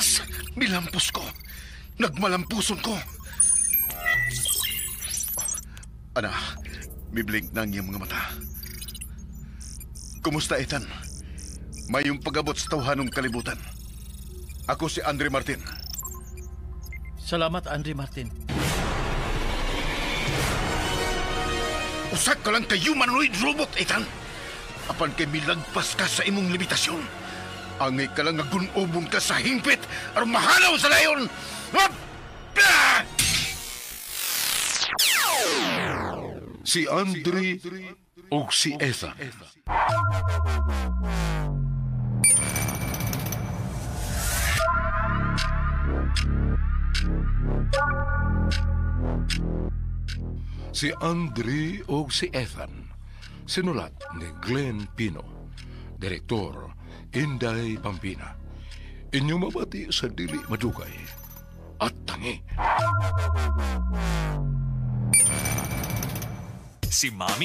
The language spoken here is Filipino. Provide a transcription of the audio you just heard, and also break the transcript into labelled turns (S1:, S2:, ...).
S1: Lakas! Milampos ko. Nagmalampuson ko. Ana, miblink na ang iyong mga mata. Kumusta, Ethan? Mayong pag-abot sa tawhanong kalibutan. Ako si Andre Martin.
S2: Salamat, Andre Martin.
S1: Usak ka lang kay humanoid robot, Ethan. Apan kay milagpas ka sa imong limitasyon. Angay ka lang nga gunobon ka sa hingpit aron mahalaw sa layon. Si Andre o si Ethan.
S3: Si Andre o si Ethan. Sinulat ni Glenn Pino. Direktor, Inday Pampina. Inyong mabati sa dili madugay at tangi.
S4: Si Mami